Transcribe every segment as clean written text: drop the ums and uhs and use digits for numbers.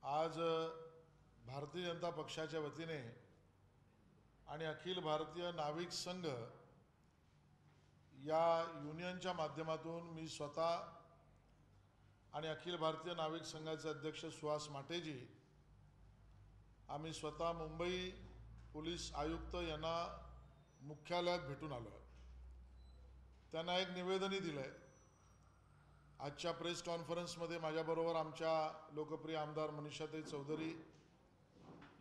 आज भारतीय जनता पक्षाच्या वतीने आणि अखिल भारतीय नाविक संघ या युनियनच्या माध्यमातून मी स्वतः आणि अखिल भारतीय नाविक संघाचे अध्यक्ष सुहास माटेजी आम्ही स्वतः मुंबई पोलीस आयुक्त यांना मुख्यालयात भेटून आलो. त्यांना एक निवेदनही दिलं आहे. आजच्या प्रेस कॉन्फरन्समध्ये माझ्याबरोबर आमच्या लोकप्रिय आमदार मनीषाताई चौधरी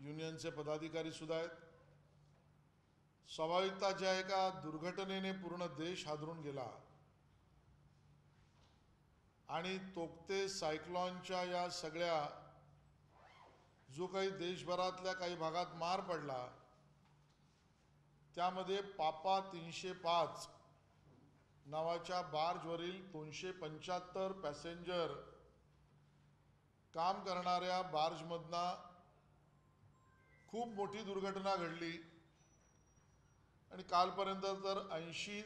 युनियनचे पदाधिकारी सुद्धा आहेत. स्वाभाविकता ज्या एका दुर्घटनेने पूर्ण देश हादरून गेला आणि तोक्ते सायक्लॉनच्या या सगळ्या जो काही देशभरातल्या काही भागात मार पडला त्यामध्ये पापा 305 नावाच्या बार्जवरील 275 पॅसेंजर काम करणाऱ्या बार्जमधना खूप मोठी दुर्घटना घडली आणि कालपर्यंत तर 80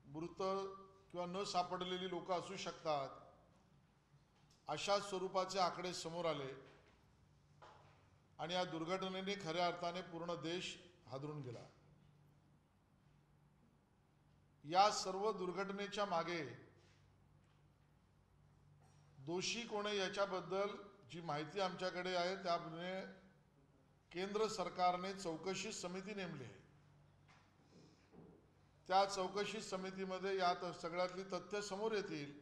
मृत किंवा न सापडलेली लोक असू शकतात अशा स्वरूपाचे आकडे समोर आले आणि या दुर्घटनेने खऱ्या अर्थाने पूर्ण देश हादरून गेला. या सर्व दुर्घटनेच्या मागे दोषी कोण आहे याच्याबद्दल जी माहिती आमच्याकडे आहे त्यामुळे केंद्र सरकारने चौकशी समिती नेमली आहे. त्या चौकशी समितीमध्ये या सगळ्यातली तथ्य समोर येतील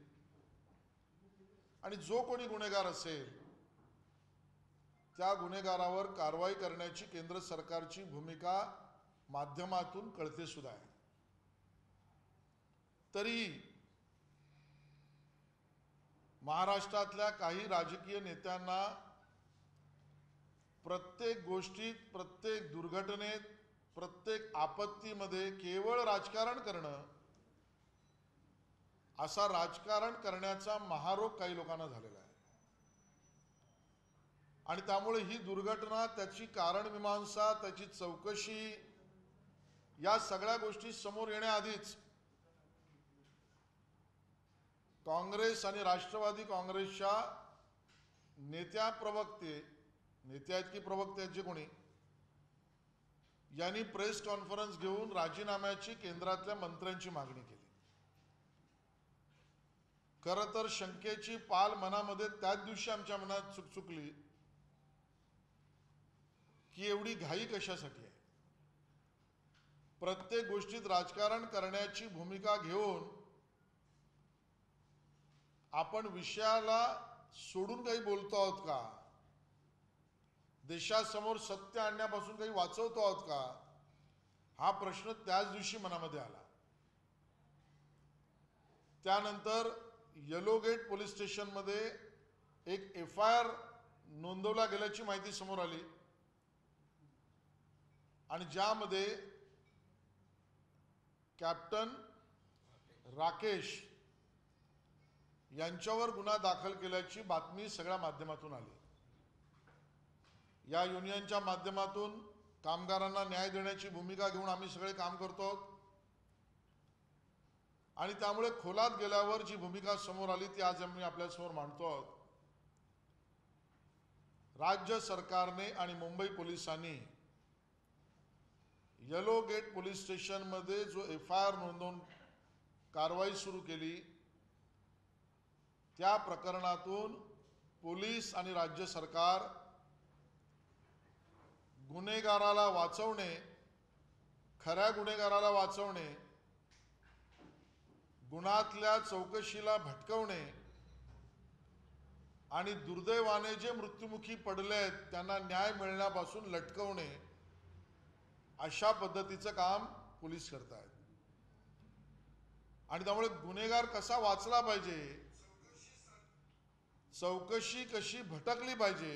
आणि जो कोणी गुन्हेगार असेल त्या गुन्हेगारावर कारवाई करण्याची केंद्र सरकारची भूमिका माध्यमातून कळते सुद्धा आहे. तरी महाराष्ट्रातल्या काही राजकीय नेत्यांना प्रत्येक गोष्टीत, प्रत्येक दुर्घटनेत, प्रत्येक आपत्तीमध्ये केवळ राजकारण करणं असा राजकारण करण्याचा महारोग काही लोकांना झालेला आहे आणि त्यामुळे ही दुर्घटना, त्याची कारणमीमांसा, त्याची चौकशी या सगळ्या गोष्टी समोर येण्याआधीच काँग्रेस आणि राष्ट्रवादी काँग्रेसच्या नेते आहेत की प्रवक्ते आहेत जे कोणी यांनी प्रेस कॉन्फरन्स घेऊन राजीनाम्याची केंद्रातल्या मंत्र्यांची मागणी केली. खरं तर शंकेची पाल मनामध्ये त्याच दिवशी आमच्या मनात चुकचुकली की एवढी घाई कशासाठी आहे. प्रत्येक गोष्टीत राजकारण करण्याची भूमिका घेऊन आपण विषयाला सोडून काही बोलतो आहोत का? देशासमोर सत्य आणण्यापासून काही वाचवतो आहोत का? हा प्रश्न त्याच दिवशी मनामध्ये आला. त्यानंतर येलो गेट पोलीस स्टेशनमध्ये एक FIR नोंदवला गेल्याची माहिती समोर आली आणि ज्यामध्ये कॅप्टन राकेश यांच्यावर गुन्हा दाखल केल्याची बातमी सगळ्या माध्यमातून आली. या युनियनच्या माध्यमातून कामगारांना न्याय देण्याची भूमिका घेऊन आम्ही सगळे काम करतो आणि त्यामुळे खोलात गेल्यावर जी भूमिका समोर आली ती आज आम्ही आपल्यासमोर मांडतो आहोत. राज्य सरकारने आणि मुंबई पोलिसांनी येलो गेट पोलीस स्टेशनमध्ये जो FIR नोंदवून कारवाई सुरू केली त्या प्रकरणातून पोलीस आणि राज्य सरकार गुन्हेगाराला वाचवणे, खऱ्या गुन्हेगाराला वाचवणे, गुन्ह्यातल्या चौकशीला भटकवणे आणि दुर्दैवाने जे मृत्युमुखी पडले आहेत त्यांना न्याय मिळण्यापासून लटकवणे अशा पद्धतीचं काम पोलीस करत आहेत. आणि त्यामुळे गुन्हेगार कसा वाचला पाहिजे, चौकशी कशी भटकली पाहिजे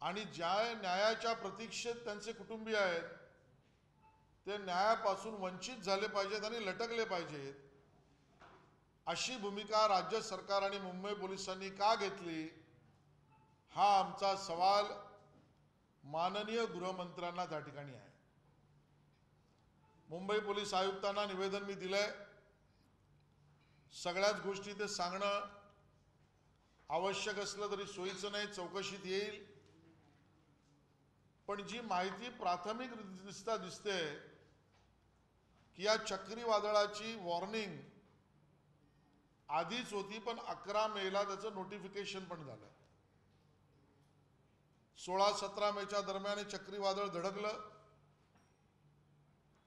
आणि ज्या न्यायाच्या प्रतीक्षेत त्यांचे कुटुंबीय आहेत ते न्यायापासून वंचित झाले पाहिजेत आणि लटकले पाहिजेत अशी भूमिका राज्य सरकार आणि मुंबई पोलिसांनी का घेतली हा आमचा सवाल माननीय गृहमंत्र्यांना त्या ठिकाणी आहे. मुंबई पोलीस आयुक्तांना निवेदन मी दिलंय. सगळ्याच गोष्टी ते सांगणं आवश्यक असलं तरी सोयीचं नाही, चौकशीत येईल. पण जी माहिती प्राथमिक दिसते की या चक्रीवादळाची वॉर्निंग आधीच होती, पण 11 मेला त्याचं नोटिफिकेशन पण झालं. 16-17 मेच्या दरम्यान हे चक्रीवादळ धडकलं.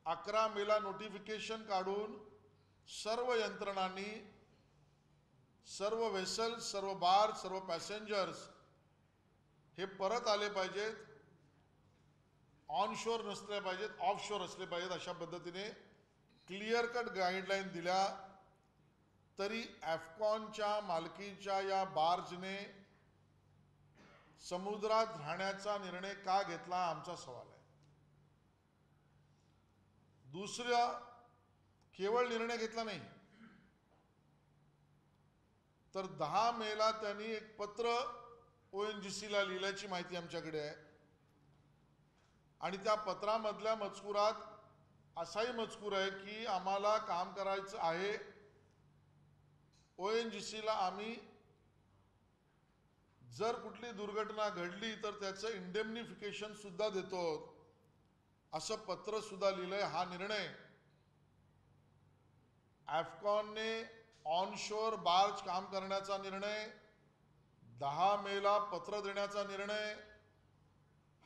11 मेला नोटिफिकेशन काढून सर्व यंत्रणांनी, सर्व वेसल्स, सर्व बार, सर्व पॅसेंजर्स हे परत आले पाहिजेत, ऑनशोर नसले पाहिजेत, ऑफशोर असले पाहिजेत, अशा पद्धतीने क्लिअर कट गाईडलाईन दिल्या. तरी अफकॉनच्या मालकीच्या या बार्जने समुद्रात राहण्याचा निर्णय का घेतला, आमचा सवाल आहे. दुसरा, केवळ निर्णय घेतला नाही, तर 10 मेला त्यांनी एक पत्र ONGCला लिहिल्याची माहिती आमच्याकडे आहे. आणि त्या पत्रामधल्या मजकुरात असाही मजकूर आहे की आम्हाला काम करायचं आहे, ONGCला आम्ही जर कुठली दुर्घटना घडली तर त्याचं इंडेम्निफिकेशन सुद्धा देतो, असं पत्र सुद्धा लिहिलंय. हा निर्णय अफकॉनने ऑनशोर बार्ज काम करण्याचा निर्णय, 10 मेला पत्र देण्याचा निर्णय,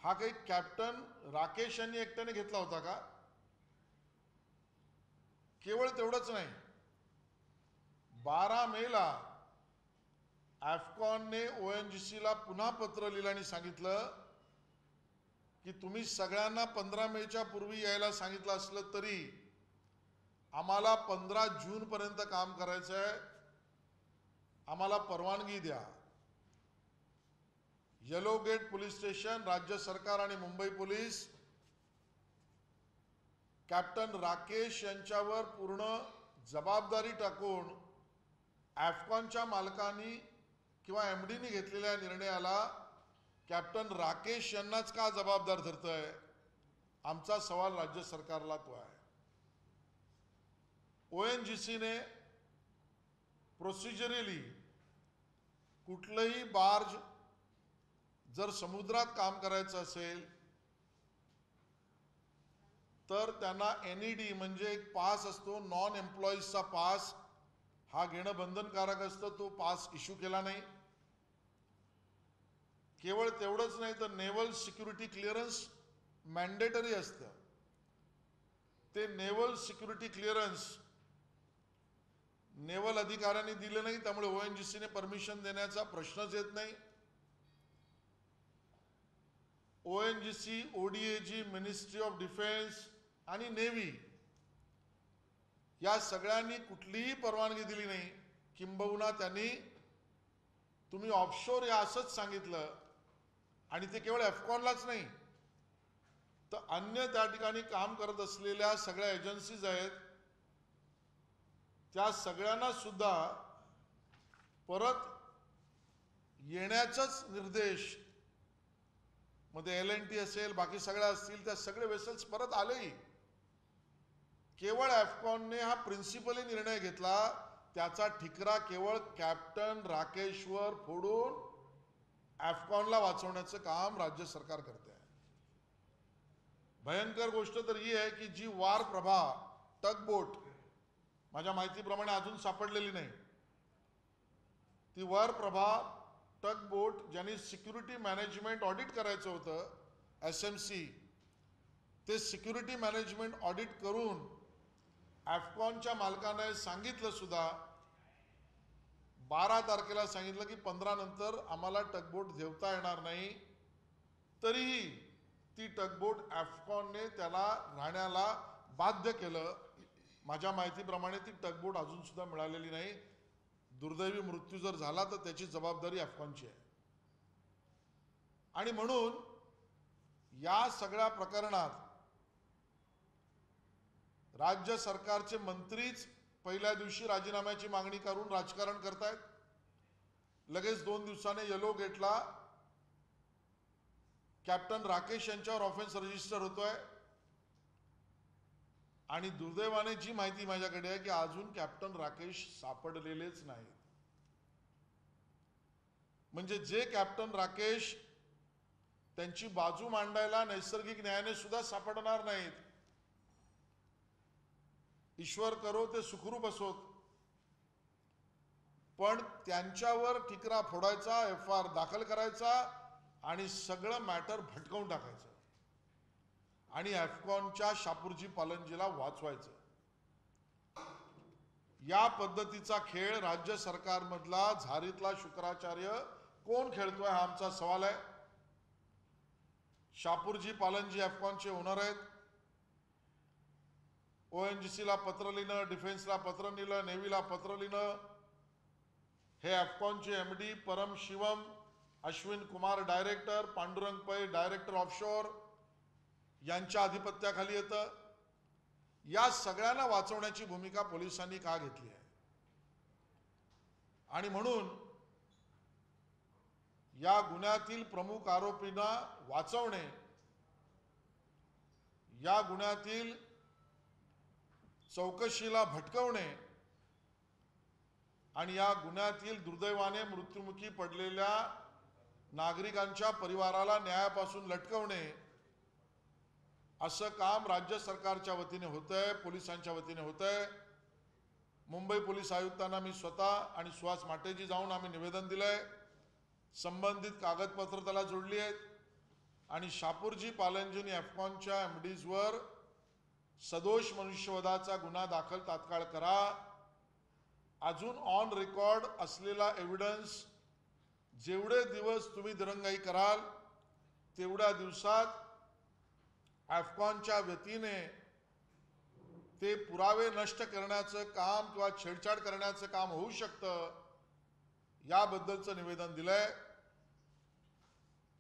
हा काही कॅप्टन राकेश यांनी एकट्याने घेतला होता का? केवळ तेवढंच नाही, 12 मेला अफकॉनने ONGCला पुन्हा पत्र लिहिलं आणि सांगितलं की तुम्ही सगळ्यांना 15 मेच्या पूर्वी यायला सांगितलं असलं तरी आम्हाला 15 जूनपर्यंत काम करायचं आहे, आम्हाला परवानगी द्या. येलो गेट पोलीस स्टेशन, राज्य सरकार आणि मुंबई पोलीस कॅप्टन राकेश यांच्यावर पूर्ण जबाबदारी टाकून अफकॉनच्या मालकांनी किंवा MDनी घेतलेल्या निर्णयाला कॅप्टन राकेश यांनाच का जबाबदार धरतंय? आमचा सवाल राज्य सरकारला तो आहे. ONGCने प्रोसिजरली कुठलंही बार्ज जर समुद्रात काम करायचं असेल तर त्यांना NED म्हणजे एक पास असतो, नॉन एम्प्लॉईजचा पास, हा घेणं बंधनकारक असतं. तो पास इश्यू केला नाही. केवळ तेवढंच नाही तर नेव्हल सिक्युरिटी क्लिअरन्स मॅन्डेटरी असतं. ते नेव्हल सिक्युरिटी क्लिअरन्स नेव्हल अधिकाऱ्यांनी दिले नाही, त्यामुळे ONGCने परमिशन देण्याचा प्रश्नच येत नाही. ONGC, ODAG, ministry of defence आणि नेव्ही या सगळ्यांनी कुठलीही परवानगी दिली नाही. किंबहुना त्यांनी तुम्ही ऑफशोर या असंच सांगितलं. आणि ते केवळ अफकॉनलाच नाही तर अन्य त्या ठिकाणी काम करत असलेल्या सगळ्या एजन्सीज आहेत, त्या सगळ्यांना सुद्धा परत येण्याचाच निर्देश, मध्ये LNT असेल, बाकी सगळ्या असतील, त्या सगळे वेसल्स परत आलेही. केवळ अफकॉनने हा प्रिन्सिपली निर्णय घेतला, त्याचा ठिकरा केवळ कॅप्टन राकेशवर फोडून अफकॉनला वाचवण्याचं काम राज्य सरकार करते आहे. भयंकर गोष्ट तर ही आहे की जी वार प्रभा टगबोट माझ्या माहितीप्रमाणे अजून सापडलेली नाही, ती वार प्रभा टगबोट ज्यांनी सिक्युरिटी मॅनेजमेंट ऑडिट करायचं होतं, SMC, ते सिक्युरिटी मॅनेजमेंट ऑडिट करून अफकॉनच्या मालकाने सांगितलं सुद्धा, 12 तारखेला सांगितलं की 15 नंतर आम्हाला टगबोट देवता येणार नाही. तरीही ती टगबोट अफकॉनने त्याला राहण्याला बाध्य केलं. माझ्या माहितीप्रमाणे ती टगबोट अजून सुद्धा मिळालेली नाही. दुर्दैवी मृत्यू जर झाला तर त्याची जबाबदारी अफकॉनची आहे. आणि म्हणून या सगळ्या प्रकरणात राज्य सरकारचे मंत्रीच पहिल्या दिवशी राजीनाम्याची मागणी करून राजकारण करतायत. लगेच 2 दिवसाने येलो गेटला कॅप्टन राकेश यांच्यावर ऑफेन्स रजिस्टर होतोय. आणि दुर्दैवाने जी माहिती माझ्याकडे आहे की अजून कॅप्टन राकेश सापडलेलेच नाहीत. म्हणजे जे कॅप्टन राकेश त्यांची बाजू मांडायला नैसर्गिक न्यायाने सुद्धा सापडणार नाहीत. ईश्वर करो ते सुखरूप असोत, पण त्यांच्यावर ठिकरा फोडायचा, FIR दाखल करायचा आणि सगळं मॅटर भटकवून टाकायचं आणि अफगाणच्या शापूरजी पालनजीला वाचवायचं. या पद्धतीचा खेळ राज्य सरकारमधला झारीतला शुक्राचार्य कोण खेळतोय हा आमचा सवाल आहे. शापूरजी पालनजी अफगाणचे ओनर आहेत. ONGCला पत्र लिहिणं, डिफेन्सला पत्र लिहिलं, नेव्हीला पत्र लिहिणं, हे अफगाणचे MD परम शिवम, अश्विन कुमार डायरेक्टर, पांडुरंग पै डायरेक्टर ऑफशोर यांच्या अधिपत्याखाली येतं. या सगळ्यांना वाचवण्याची भूमिका पोलिसांनी का घेतली आहे? आणि म्हणून या गुन्ह्यातील प्रमुख आरोपींना वाचवणे, या गुन्ह्यातील चौकशीला भटकवणे आणि या गुन्ह्यातील दुर्दैवाने मृत्युमुखी पडलेल्या नागरिकांच्या परिवाराला न्यायापासून लटकवणे, असं काम राज्य सरकारच्या वतीने होतंय, पोलिसांच्या वतीने होतंय. मुंबई पोलीस आयुक्तांना मी स्वतः आणि सुहास माटेजी जाऊन आम्ही निवेदन दिलंय. संबंधित कागदपत्र त्याला जोडली आहेत आणि शापूरजी पालनजींनी अफगाणच्या MDजवर सदोष मनुष्यवधाचा गुन्हा दाखल तात्काळ करा. अजून ऑन रेकॉर्ड असलेला एव्हिडन्स जेवढे दिवस तुम्ही दिरंगाई कराल तेवढ्या दिवसात अफगाणच्या वतीने ते पुरावे नष्ट करण्याचं काम किंवा छेडछाड करण्याचं काम होऊ शकतं. याबद्दलचं निवेदन दिलंय.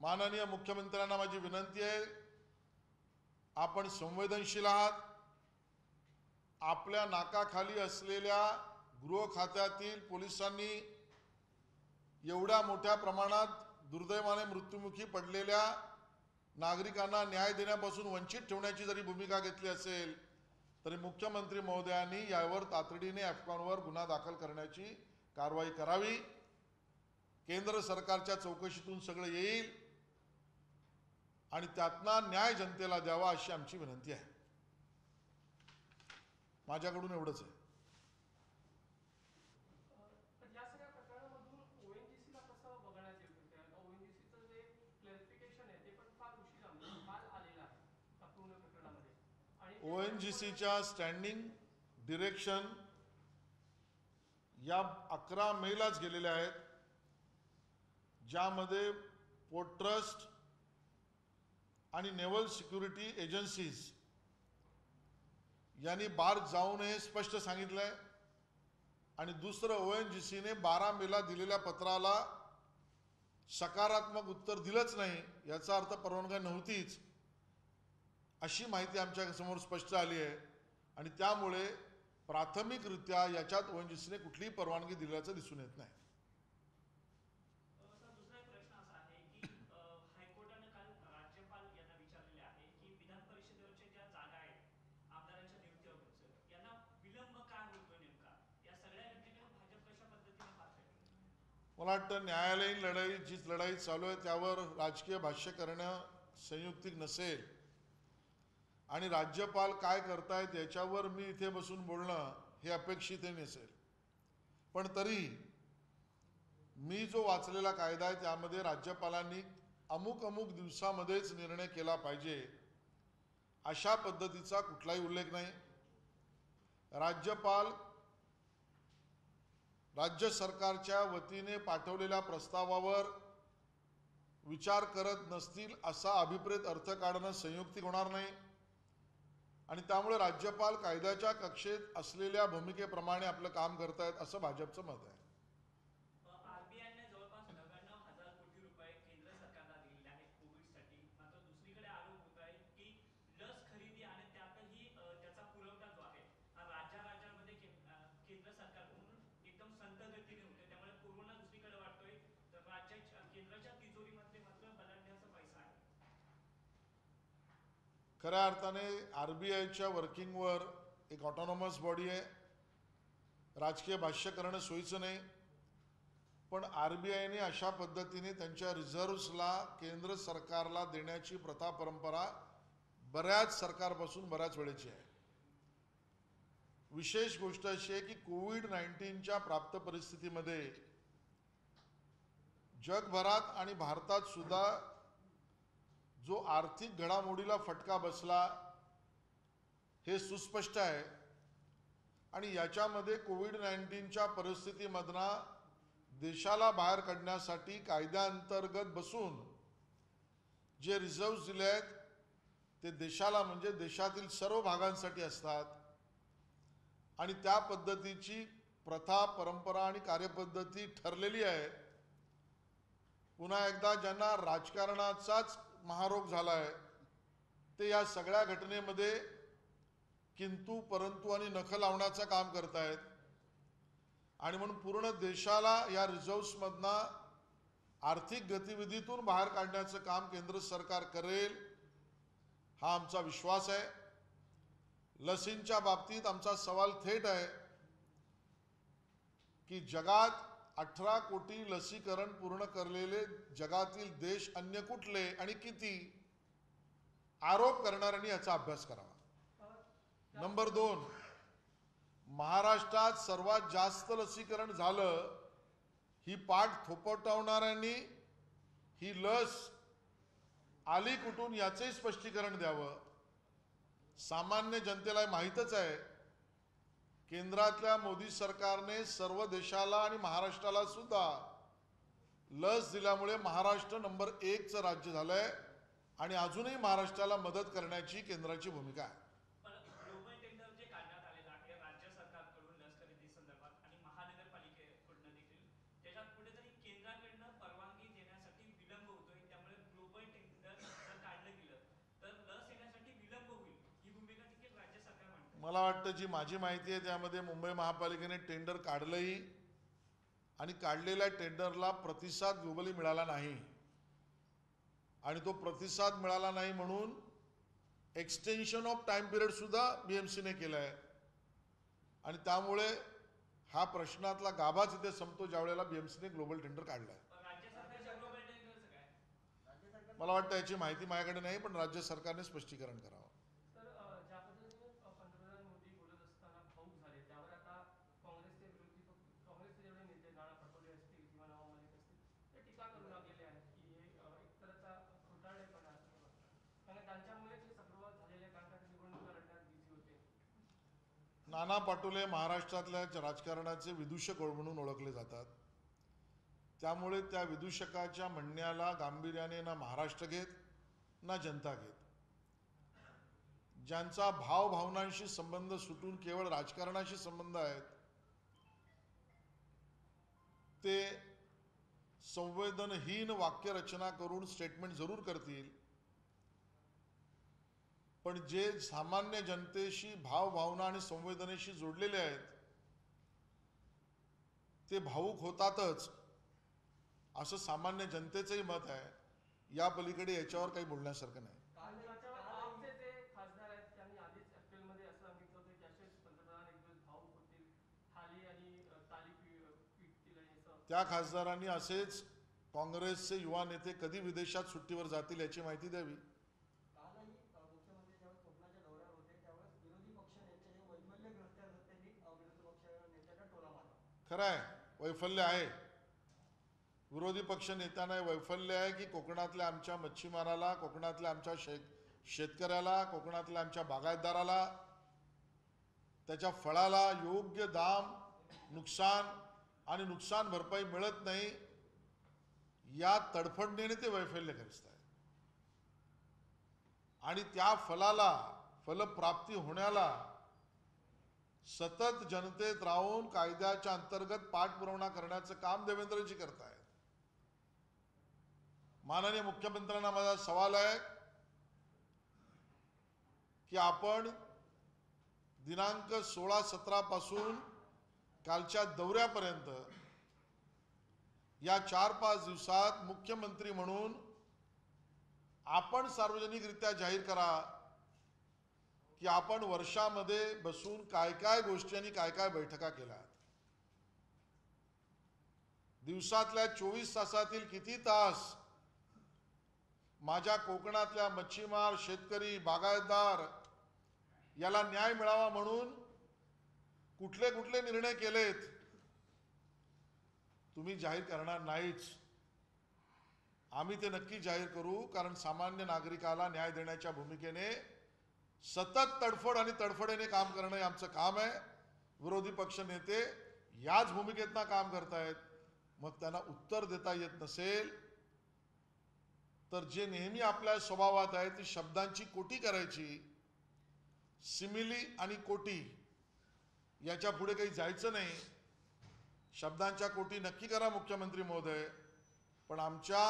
माननीय मुख्यमंत्र्यांना माझी विनंती आहे, आपण संवेदनशील आहात. आपल्या नाकाखाली असलेल्या गृह खात्यातील पोलिसांनी एवढ्या मोठ्या प्रमाणात दुर्दैवाने मृत्युमुखी पडलेल्या नागरिकांना न्याय देण्यापासून वंचित ठेवण्याची जरी भूमिका घेतली असेल तरी मुख्यमंत्री महोदयांनी यावर तातडीने अफगाणवर गुन्हा दाखल करण्याची कारवाई करावी. केंद्र सरकारच्या चौकशीतून सगळं येईल आणि त्यातना न्याय जनतेला द्यावा अशी आमची विनंती आहे. माझ्याकडून एवढंच आहे. ONGCच्या स्टँडिंग डिरेक्शन या 11 मेलाच गेलेल्या आहेत, ज्यामध्ये पोर्ट ट्रस्ट आणि नेव्हल सिक्युरिटी एजन्सीज यांनी बार जाऊ नये स्पष्ट सांगितलंय. आणि दुसरं ONGCने 12 मेला दिलेल्या पत्राला सकारात्मक उत्तर दिलंच नाही, याचा अर्थ परवानगी नव्हतीच अशी माहिती आमच्या समोर स्पष्ट आली आहे. आणि त्यामुळे प्राथमिकरित्या याच्यात ONGCने कुठलीही परवानगी दिल्याचं दिसून येत नाही. दुसरा एक प्रश्न असा आहे की हायकोर्टाने काल राज्यपाल यांना विचारलेले आहे की विधान परिषदेवरच्या ज्या जागा आहेत आमदारांच्या नियुक्तीबाबत यांना विलंब का होतोय नेमका, या सगळ्या घटनेकडे भाजप कशा पद्धतीने पाहतोय? मला वाटतं न्यायालयीन लढाई जी लढाई चालू आहे त्यावर राजकीय भाष्य करणं संयुक्तिक नसेल आणि राज्यपाल काय करतायत याच्यावर मी इथे बसून बोलणं हे अपेक्षितही नसेल. पण तरी मी जो वाचलेला कायदा आहे त्यामध्ये राज्यपालांनी अमुक अमुक दिवसामध्येच निर्णय केला पाहिजे अशा पद्धतीचा कुठलाही उल्लेख नाही. राज्यपाल राज्य सरकारच्या वतीने पाठवलेल्या प्रस्तावावर विचार करत नसतील असा अभिप्रेत अर्थ काढणं संयुक्तिक होणार नाही. आणि त्यामुळे राज्यपाल कायद्याच्या कक्षेत असलेल्या भूमिकेप्रमाणे आपलं काम करतायत असं भाजपचं मत आहे. आरबीआयने जवळपास 99,000 कोटी रुपये केंद्र सरकारला दिलेले आहेत कोविडसाठी. मात्र दुसरीकडे आरोप होत आहे की लस खरेदी आणि त्यातही त्याचा पुरवठा जो आहे हा राज्यांमध्ये केंद्र सरकारकडून एकदम संथ गतीने होते. त्यामुळे कोरोना दुसरीकडे वाढतोय तर राज्याच्या केंद्राच्या तिजोरीमध्ये मात्र बलाढ्याचा पैसा आहे. खऱ्या अर्थाने RBIच्या वर्किंगवर एक ऑटोनॉमस बॉडी आहे. राजकीय भाष्य करणं सोयीचं नाही. पण RBIने अशा पद्धतीने त्यांच्या रिझर्व्सला केंद्र सरकारला देण्याची प्रथा परंपरा बऱ्याच सरकारपासून बऱ्याच वेळेची आहे. विशेष गोष्ट अशी आहे की कोविड-19च्या प्राप्त परिस्थितीमध्ये जगभरात आणि भारतात सुद्धा जो आर्थिक घडामोडीला फटका बसला हे सुस्पष्ट आहे. आणि याच्यामध्ये कोविड-19च्या परिस्थितीमधना देशाला बाहेर काढण्यासाठी कायद्याअंतर्गत बसून जे रिझर्व्स दिले आहेत ते देशाला म्हणजे देशातील सर्व भागांसाठी असतात. आणि त्या पद्धतीची प्रथा परंपरा आणि कार्यपद्धती ठरलेली आहे. पुन्हा एकदा ज्यांना राजकारणाचाच महारोग झाला आहे ते या सगळ्या घटनेमध्ये किंतु परंतु आणि नख लावण्याचं काम करत आहेत. आणि म्हणून पूर्ण देशाला या रिझर्व्समधना आर्थिक गतिविधीतून बाहेर काढण्याचं काम केंद्र सरकार करेल हा आमचा विश्वास आहे. लसींच्या बाबतीत आमचा सवाल थेट आहे की जगात 18 कोटी लसीकरण पूर्ण करलेले जगातील देश अन्य कुठले आणि किती आरोप करणाऱ्यांनी याचा अभ्यास करावा. नंबर 2, महाराष्ट्रात सर्वात जास्त लसीकरण झालं ही पाठ थोपटवणाऱ्यांनी ही लस आली कुठून याचे स्पष्टीकरण द्यावं. सामान्य जनतेला माहीतच आहे केंद्रातल्या मोदी सरकारने सर्व देशाला आणि महाराष्ट्राला सुद्धा लस दिल्यामुळे महाराष्ट्र नंबर 1चं राज्य झालंय आणि अजूनही महाराष्ट्राला मदत करण्याची केंद्राची भूमिका आहे. ग्लोबल टेंडर जे काढण्यात आलेलं आहे राज्य सरकारकडून लस खरेदी संदर्भात आणि महानगरपालिकेकडून देखील त्याच्यात कुठेतरी केंद्राकडनं परवानगी देण्यासाठी विलंब होतोय. त्यामुळे ग्लोबल टेंडर जर काढलं गेलं तर लस येण्यासाठी विलंब होईल ही भूमिका देखील राज्य सरकार म्हणतं. मला वाटतं जी माझी माहिती आहे त्यामध्ये मुंबई महापालिकेने टेंडर काढलंही आणि काढलेल्या टेंडरला प्रतिसाद ग्लोबली मिळाला नाही. आणि तो प्रतिसाद मिळाला नाही म्हणून एक्सटेन्शन ऑफ टाइम पिरियड सुद्धा BMCने केला आहे. आणि त्यामुळे हा प्रश्नातला गाभाच इथे संपतो ज्या वेळेला BMCने ग्लोबल टेंडर काढला आहे. राज्य सरकारच्या ग्लोबल टेंडरचं काय? मला वाटतं याची माहिती माझ्याकडे नाही पण राज्य सरकारने स्पष्टीकरण करावं. तर ज्या पद्धतीने पंतप्रधान मोदी बोलत असताना भाऊक झाले त्यावर आता काँग्रेसचे जेवढे नेते नाना पटोले असतील किंवा नवाब मलिक असतील ते टीका करू लागलेले आहेत की हे एक तऱ्हेचा घोटाळेपणा असं ते म्हणतात. कारण त्यांच्यामुळेच हे सगळं झालेले कारण का ते निवडणुका लढण्यात बिझी होते. नाना पटोले महाराष्ट्रातल्या राजकारणाचे विदूषक म्हणून ओळखले जातात. त्यामुळे त्या विदूषकाच्या म्हणण्याला गांभीर्याने ना महाराष्ट्र घेत ना जनता घेत. ज्यांचा भावभावनांशी संबंध सुटून केवळ राजकारणाशी संबंध आहेत ते संवेदनहीन वाक्यरचना करून स्टेटमेंट जरूर करतील. पण जे सामान्य जनतेशी भावभावना आणि संवेदनेशी जोडलेले आहेत ते भावुक होतातच असं सामान्य जनतेचंही मत आहे. या पलीकडे याच्यावर काही बोलण्यासारखं नाही. आपचे जे खासदार आहेत त्यांनी आधीच एप्रिलमध्ये असं सांगितलं होतं की असेच पंतप्रधान एक दिवस भाऊक होतील थाली आणि ताली पिटतील असं. त्या खासदारांनी असेच काँग्रेसचे युवा नेते कधी विदेशात सुट्टीवर जातील याची माहिती द्यावी. कालही मुख्यमंत्री ज्यावेळेस कोकणाच्या दौऱ्यावर होते त्यावेळेस विरोधी पक्ष नेते जे वैफल्यग्रस्त आहेत त्यांनी विरोधी पक्ष नेत्यांना टोला मारला. खरं आहे वैफल्य आहे. विरोधी पक्ष नेत्यांना वैफल्य आहे की कोकणातल्या आमच्या मच्छीमाराला कोकणातल्या आमच्या शेतकऱ्याला कोकणातल्या आमच्या बागायतदाराला त्याच्या फळाला योग्य दाम नुकसान आणि नुकसान भरपाई मिळत नाही या तडफडणीने ते वैफल्य करत आहेत. आणि त्या फलाला फलप्राप्ती होण्याला सतत जनतेत राहून कायद्याच्या अंतर्गत पाठपुरावा करण्याचं काम देवेंद्रजी करत आहेत. माननीय मुख्यमंत्र्यांना माझा सवाल आहे की आपण दिनांक 16-17 पासून कालच्या दौऱ्यापर्यंत या 4-5 दिवसात मुख्यमंत्री म्हणून आपण सार्वजनिकरित्या जाहीर करा की आपण वर्षामध्ये बसून काय काय गोष्टी आणि काय काय बैठका केल्या. दिवसातल्या 24 तासातील किती तास माझ्या कोकणातल्या मच्छीमार, शेतकरी, बागायतदार याला न्याय मिळावा म्हणून कुठले कुठले निर्णय केलेत तुम्ही जाहीर करणार नाहीच. आम्ही ते नक्की जाहीर करू, कारण सामान्य नागरिकाला न्याय देण्याच्या भूमिकेने सतत तडफड आणि तडफडेने काम करणं हे आमचं काम आहे. विरोधी पक्ष नेते याच भूमिकेतनं काम करतायत. मग त्यांना उत्तर देता येत नसेल तर जे नेहमी आपल्या स्वभावात आहे ती शब्दांची कोटी करायची, सिमिली आणि कोटी याच्या पुढे काही जायचं नाही. शब्दांच्या कोटी नक्की करा मुख्यमंत्री महोदय, पण आमच्या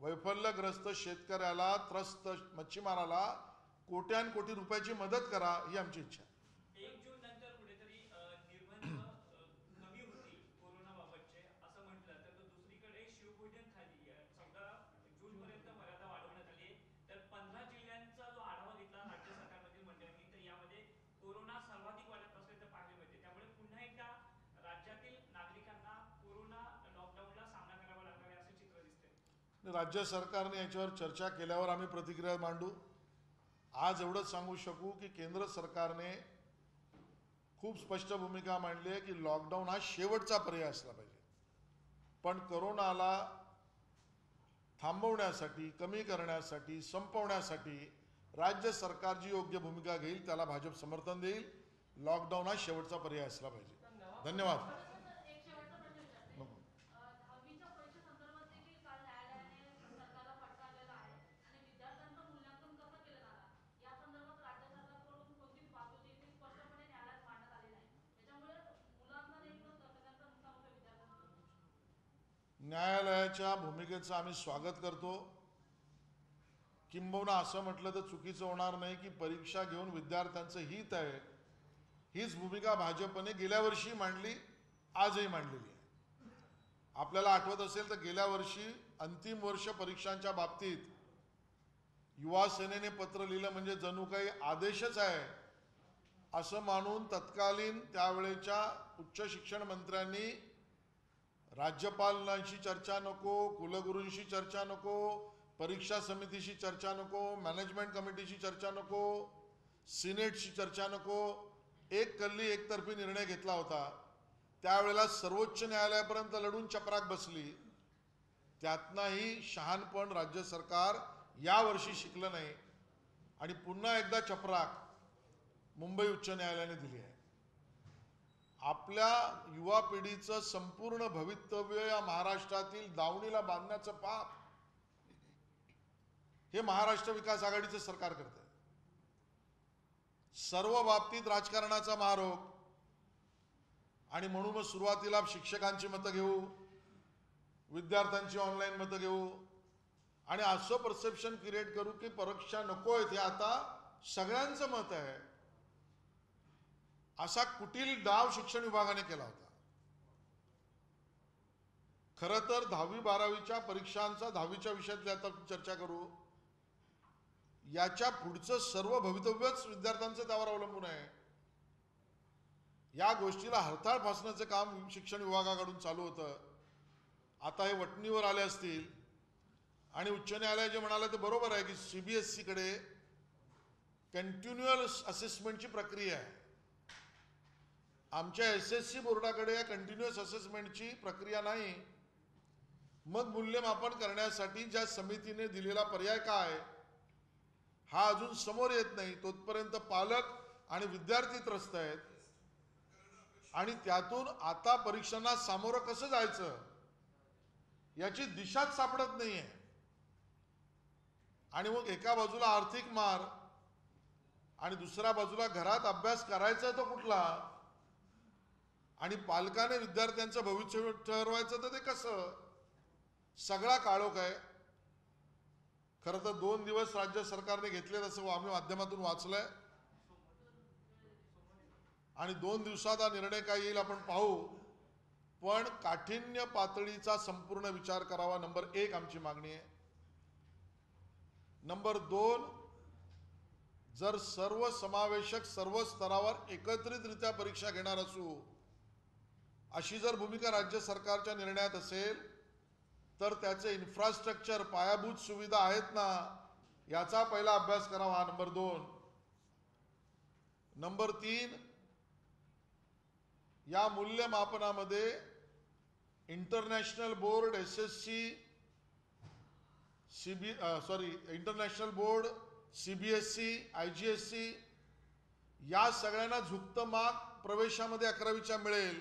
वैफल्यग्रस्त शेतकऱ्याला, त्रस्त मच्छीमाराला कोट्यान-कोटी रुपयाची मदत करा ही आमची इच्छा आहे. 1 जून नंतर कुठेतरी निर्बंध कमी होतील कोरोनाबाबतचे असं म्हटलं तर दुसरीकडे शिवभोजन थाली 14 जून पर्यंत मर्यादा वाढवण्यात आली आहे. तर 15 जिल्ह्यांचा जो आढावा घेतला राज्य सरकारमधील मंडळांनी तर यामध्ये कोरोना सर्वाधिक वाढत असल्याचं पाहायला मिळते. त्यामुळे पुन्हा एकदा राज्यातील नागरिकांना कोरोना लॉकडाऊनला सामना करावा लागणार आहे असे चित्र दिसते. राज्य सरकारने याच्यावर चर्चा केल्यावर आम्ही प्रतिक्रिया मांडू. आज एवढंच सांगू शकू की केंद्र सरकारने खूप स्पष्ट भूमिका मांडली आहे की लॉकडाऊन हा शेवटचा पर्याय असला पाहिजे, पण कोरोनाला थांबवण्यासाठी, कमी करण्यासाठी, संपवण्यासाठी राज्य सरकार जी योग्य भूमिका घेईल त्याला भाजप समर्थन देईल. लॉकडाऊन हा शेवटचा पर्याय असला पाहिजे. धन्यवाद. एक शेवटचा प्रश्न विचारते. 10वीच्या परीक्षेसंदर्भात देखील काल न्यायालयाने सरकारला फटकारलेलं आहे आणि विद्यार्थ्यांचं मूल्यांकन कसं केलं जाणार या संदर्भात राज्य सरकारकडून कोणती बाजू जी ती स्पष्टपणे न्यायालयात मांडण्यात आलेली आहे. त्याच्यामुळे मुलांना देखील त्यांचं नुकसान होतं विद्यार्थ्यांचं. न्यायालयाच्या भूमिकेचं आम्ही स्वागत करतो. किंबहुना असं म्हटलं तर चुकीचं होणार नाही की परीक्षा घेऊन विद्यार्थ्यांचं हित आहे, हीच भूमिका भाजपने गेल्या वर्षी मांडली, आजही मांडलेली आहे. आपल्याला आठवत असेल तर गेल्या वर्षी अंतिम वर्ष परीक्षांच्या बाबतीत युवा सेनेने पत्र लिहिलं म्हणजे जणू काही आदेशच आहे असं मानून तत्कालीन त्यावेळेच्या उच्च शिक्षण मंत्र्यांनी राज्यपालांशी चर्चा नको, कुलगुरूंशी चर्चा नको, परीक्षा समितीशी चर्चा नको, मॅनेजमेंट कमिटीशी चर्चा नको, सिनेटशी चर्चा नको, एक कल्ली एकतर्फी निर्णय घेतला होता. त्यावेळेला सर्वोच्च न्यायालयापर्यंत लढून चपराक बसली. त्यातनंही शहाणपण राज्य सरकार यावर्षी शिकलं नाही आणि पुन्हा एकदा चपराक मुंबई उच्च न्यायालयाने दिली आहे. आपल्या युवा पिढीचं संपूर्ण भवितव्य या महाराष्ट्रातील दावणीला बांधण्याचं पाप हे महाराष्ट्र विकास आघाडीचं सरकार करतं. सर्व बाबतीत राजकारणाचा महारोग आणि म्हणून मग सुरुवातीला शिक्षकांची मतं घेऊ, विद्यार्थ्यांची ऑनलाईन मतं घेऊ आणि असं परसेप्शन क्रिएट करू की परीक्षा नको आहेत हे आता सगळ्यांचं मत आहे. असा कुटील डाव शिक्षण विभागाने केला होता. खरं तर 10वी-12वीच्या परीक्षांचा 10वीच्या विषयातली आता चर्चा करू, याच्या पुढचं सर्व भवितव्यच विद्यार्थ्यांचं त्यावर अवलंबून आहे. या गोष्टीला हरताळ फासण्याचं काम शिक्षण विभागाकडून चालू होतं. आता हे वटणीवर आले असतील आणि उच्च न्यायालय जे म्हणाले ते बरोबर आहे की CBSE कडे कंटिन्युअस असेसमेंटची प्रक्रिया आहे. आमच्या SSC बोर्डाकडे या कंटिन्युअस असेसमेंटची प्रक्रिया नाही. मग मूल्यमापन करण्यासाठी ज्या समितीने दिलेला पर्याय काय हा अजून समोर येत नाही. तोपर्यंत पालक आणि विद्यार्थी त्रस्त आहेत आणि त्यातून आता परीक्षांना सामोरं कसं जायचं याची दिशाच सापडत नाहीये. आणि मग एका बाजूला आर्थिक मार आणि दुसऱ्या बाजूला घरात अभ्यास करायचा तो कुठला आणि पालकाने विद्यार्थ्यांचं भविष्य ठरवायचं तर ते कसं, सगळा काळोख आहे. खरं तर 2 दिवस राज्य सरकारने घेतले असं आम्ही माध्यमातून वाचलंय आणि 2 दिवसात हा निर्णय काय येईल आपण पाहू. पण काठिण्य पातळीचा संपूर्ण विचार करावा, नंबर 1 आमची मागणी आहे. नंबर 2, जर सर्व समावेशक सर्व स्तरावर एकत्रितरित्या परीक्षा घेणार असू अशी जर भूमिका राज्य सरकारच्या निर्णयात असेल तर त्याचे इन्फ्रास्ट्रक्चर, पायाभूत सुविधा आहेत ना, याचा पहिला अभ्यास करावा. नंबर 2. नंबर 3, या मूल्यमापनामध्ये international board, SSC, international board, CBSE, IGSE या सगळ्यांना झुकतं मार्क प्रवेशामध्ये 11वीच्या मिळेल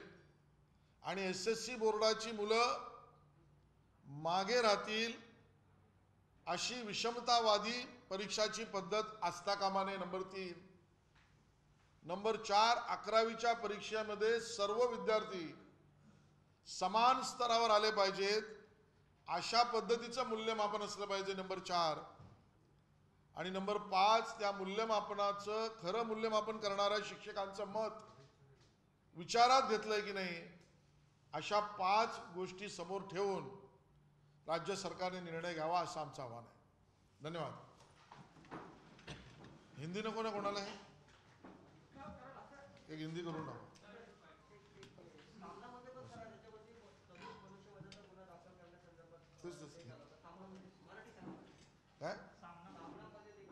आणि SSC बोर्डाची मुलं मागे राहतील, अशी विषमतावादी परीक्षाची पद्धत असता कामा नये. नंबर 3. नंबर 4, 11वीच्या परीक्षेमध्ये सर्व विद्यार्थी समान स्तरावर आले पाहिजेत, अशा पद्धतीचं मूल्यमापन असलं पाहिजे. नंबर 4. आणि नंबर 5, त्या मूल्यमापनाचं खरं मूल्यमापन करणाऱ्या शिक्षकांचं मत विचारात घेतलंय की नाही, अशा 5 गोष्टी समोर ठेवून राज्य सरकारने निर्णय घ्यावा असं आमचं आव्हान आहे. धन्यवाद. हिंदी नको ना कोणाला? हे एक हिंदी करून टाका. सामनामध्ये पण सर त्याच्यावरती सदोष मनुष्यवधाचा गुन्हा दाखल करण्यासंदर्भात मराठी सांगा काय सामनामध्ये देखील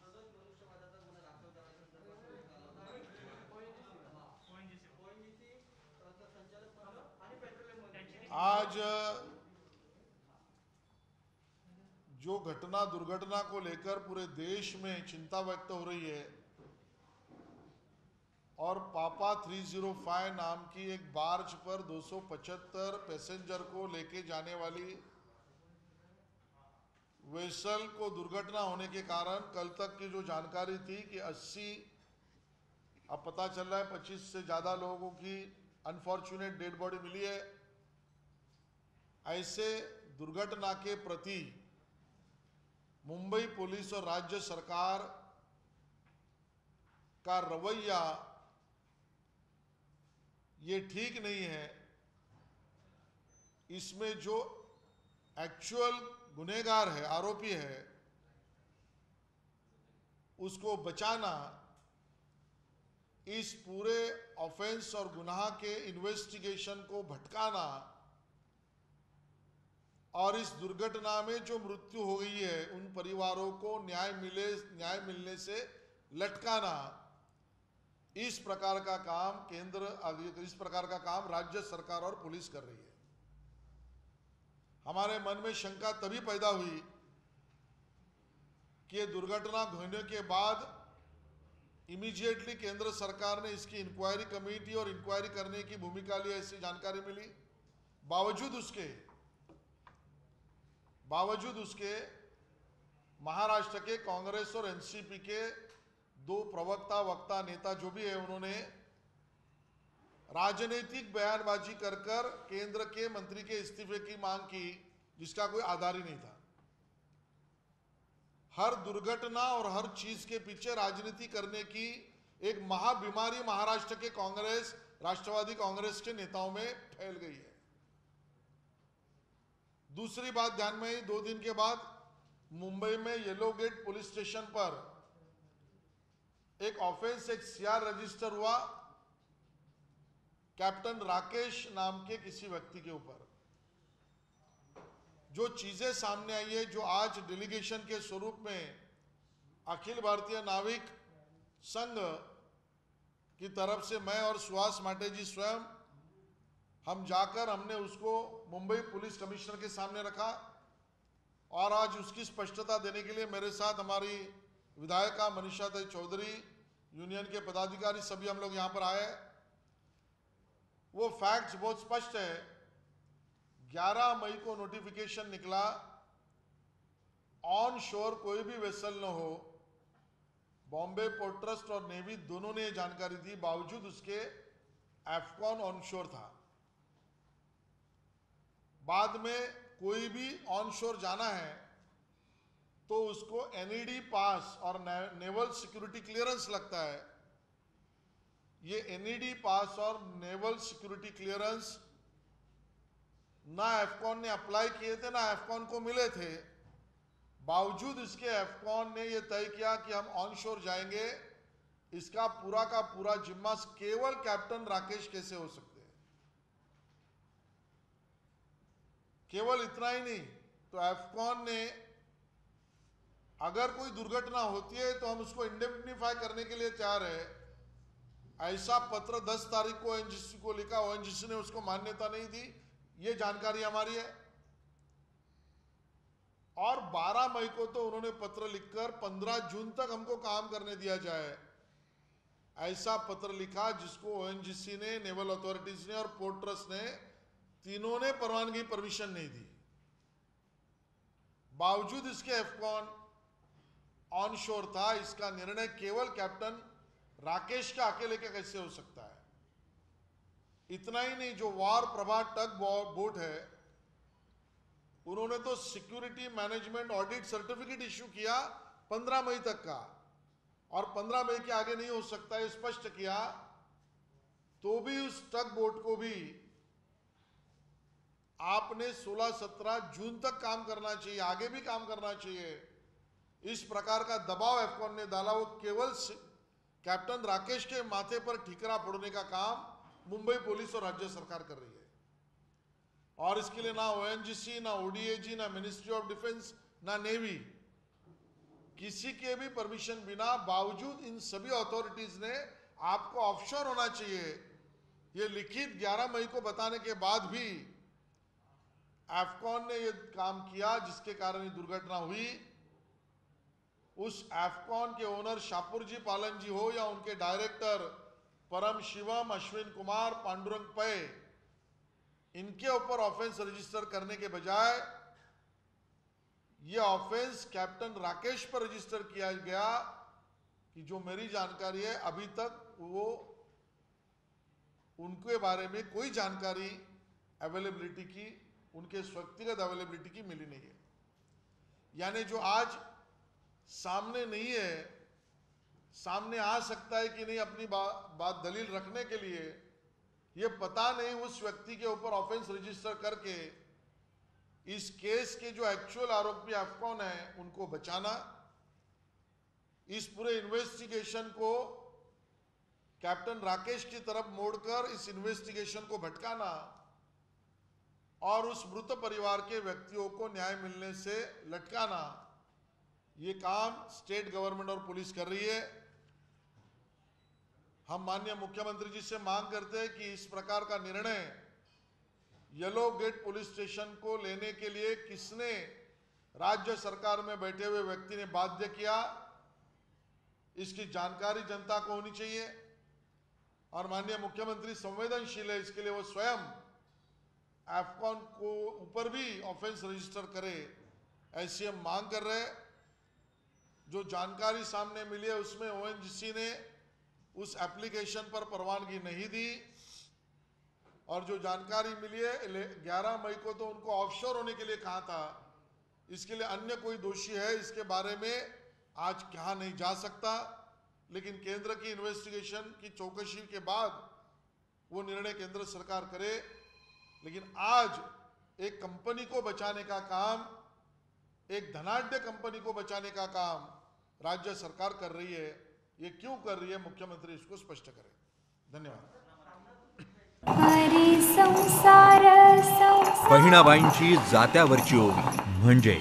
सदोष मनुष्यवधाचा गुन्हा दाखल करण्यासंदर्भात ONGC संचालक मंडळ आणि पेट्रोलियम मंत्री आज जो दुर्घटना को लेकर पूरे देश में चिंता व्यक्त हो रही है और पापा 305 नाम की एक बार्ज पर 275 पैसेंजर को लेके जाने वाली वेसल को दुर्घटना होने के कारण कल तक की जो जानकारी थी कि 80, अब पता चल रहा है 25 से ज़्यादा लोगों की अनफॉर्चुनेट डेड बॉडी मिली है. ऐसे दुर्घटना के प्रति मुंबई पुलिस और राज्य सरकार का रवैया ये ठीक नहीं है. इसमें जो एक्चुअल गुनहगार है, आरोपी है, उसको बचाना, इस पूरे ऑफेंस और गुनाह के इन्वेस्टिगेशन को भटकाना और इस दुर्घटना में जो मृत्यु हो गई है उन परिवारों को न्याय मिलने से लटकाना, इस प्रकार का काम राज्य सरकार और पुलिस कर रही है. हमारे मन में शंका तभी पैदा हुई कि ये दुर्घटना होने के बाद इमीडिएटली केंद्र सरकार ने इसकी इंक्वायरी कमेटी और इंक्वायरी करने की भूमिका ली, ऐसी जानकारी मिली. बावजूद उसके महाराष्ट्र के कांग्रेस और एनसीपी के 2 वक्ता नेता जो भी है, उन्होंने राजनीतिक बयानबाजी कर केंद्र के मंत्री के इस्तीफे की मांग की, जिसका कोई आधार ही नहीं था. हर दुर्घटना और हर चीज के पीछे राजनीति करने की एक महाबीमारी महाराष्ट्र के कांग्रेस, राष्ट्रवादी कांग्रेस के नेताओं में फैल गई है. दूसरी बात ध्यान में आई, 2 दिन के बाद मुंबई में येलो गेट पुलिस स्टेशन पर एक ऑफेंस, एक CR रजिस्टर हुआ कैप्टन राकेश नाम के किसी व्यक्ति के ऊपर. जो चीजें सामने आई है, जो आज डेलीगेशन के स्वरूप में अखिल भारतीय नाविक संघ की तरफ से मैं और सुहास माटे जी स्वयं हम जाकर हमने उसको मुंबई पुलिस कमिश्नर के सामने रखा और आज उसकी स्पष्टता देने के लिए मेरे साथ हमारी विधायिका मनीषा दई चौधरी, यूनियन के पदाधिकारी, सभी हम लोग यहाँ पर आए. वो फैक्ट्स बहुत स्पष्ट है. 11 मई को नोटिफिकेशन निकला, ऑन शोर कोई भी वेसल न हो. बॉम्बे पोर्ट ट्रस्ट और नेवी दोनों ने जानकारी दी, बावजूद उसके एफकॉन ऑन शोर था. बाद में कोई भी ऑन शोर जाना है तो उसको NED पास और नेवल सिक्योरिटी क्लियरेंस लगता है. ये NED पास और नेवल सिक्योरिटी क्लियरेंस ना एफकॉन ने अप्लाई किए थे, ना एफकॉन को मिले थे. बावजूद इसके एफकॉन ने यह तय किया कि हम ऑन शोर जाएंगे. इसका पूरा का पूरा जिम्मा केवल कैप्टन राकेश कैसे हो सकते हैं. केवल इतना ही नहीं, तो एफकॉन ने अगर कोई दुर्घटना होती है तो हम उसको इंडेमनिफाई करने के लिए तैयार है, ऐसा पत्र 10 तारीख को ओएनजीसी को लिखा, ओएनजीसी ने उसको मान्यता नहीं दी, ये जानकारी हमारी है। और 12 मई को तो उन्होंने पत्र लिखकर 15 जून तक हमको काम करने दिया जाए, ऐसा पत्र लिखा जिसको ओएनजीसी ने, नेवल अथॉरिटीज ने और पोर्ट ट्रस्ट ने, तीनों ने परवानगी, परमिशन नहीं दी। बावजूद इसके एफकॉन ऑन शोर था। इसका निर्णय केवल कैप्टन राकेश का अकेले का कैसे हो सकता है? इतना ही नहीं, जो वार प्रभा टग बोट है, उन्होंने तो security management audit certificate issue किया 15 मई तक का, और 15 मई के आगे नहीं हो सकता है स्पष्ट किया। तो भी उस टग बोट को भी आपने 16-17 जून तक काम करना चाहिए, आगे भी काम करना चाहिए, इस प्रकार का दबाव एफकॉन ने डाला। वो केवल कैप्टन राकेश के माथे पर ठीकरा फोड़ने का काम मुंबई पुलिस और राज्य सरकार कर रही है। और इसके लिए ना ओएनजीसी, ना ओडीएजी, ना मिनिस्ट्री ऑफ डिफेंस, ना नेवी, किसी के भी परमिशन बिना, बावजूद इन सभी अथॉरिटीज ने आपको ऑफशोर होना चाहिए ये लिखित 11 मई को बताने के बाद भी एफकॉन ने ये काम किया, जिसके कारण ये दुर्घटना हुई। उस एफकॉन के ओनर शापुर जी पालन जी हो या उनके डायरेक्टर परम शिवम, अश्विन कुमार, पांडुरंग पै, इनके ऊपर ऑफेंस रजिस्टर करने के बजाय ये ऑफेंस कैप्टन राकेश पर रजिस्टर किया गया, कि जो मेरी जानकारी है अभी तक वो उनके बारे में कोई जानकारी अवेलेबिलिटी की, उनके व्यक्तिगत अवेलेबिलिटी की मिली नहीं है। यानी जो आज सामने नहीं है, सामने आ सकता है कि नहीं अपनी बात दलील रखने के लिए, ये पता नहीं उस व्यक्ति के ऊपर ऑफेंस रजिस्टर करके इस केस के जो एक्चुअल आरोपी एफकॉन है उनको बचाना, इस पूरे इन्वेस्टिगेशन को कैप्टन राकेश की तरफ मोड़कर इस इन्वेस्टिगेशन को भटकाना और उस मृत परिवार के व्यक्तियों को न्याय मिलने से लटकाना, ये काम स्टेट गवर्नमेंट और पुलिस कर रही है। हम माननीय मुख्यमंत्री जी से मांग करते हैं कि इस प्रकार का निर्णय येलो गेट पुलिस स्टेशन को लेने के लिए किसने राज्य सरकार में बैठे हुए व्यक्ति ने बाध्य किया, इसकी जानकारी जनता को होनी चाहिए। और माननीय मुख्यमंत्री संवेदनशील है, इसके लिए वो स्वयं एफकॉन को ऊपर भी ऑफेंस रजिस्टर करे, ऐसी हम मांग कर रहे हैं। जो जानकारी सामने मिली है उसमें ओएनजीसी ने उस एप्लीकेशन पर परवानगी नहीं दी, और जो जानकारी मिली है 11 मई को तो उनको ऑफशोर होने के लिए कहा था। इसके लिए अन्य कोई दोषी है इसके बारे में आज कहा नहीं जा सकता, लेकिन केंद्र की इन्वेस्टिगेशन की चौकसी के बाद वो निर्णय केंद्र सरकार करे। लेकिन आज एक कंपनी को बचाने का काम, एक धनाढ्य कंपनी को बचाने का काम राज्य सरकार कर रही है। ये क्यों कर रही है, मुख्यमंत्री इसको स्पष्ट करें। धन्यवाद। बहिणाबाईंची जात्यावरची ओवी म्हणजे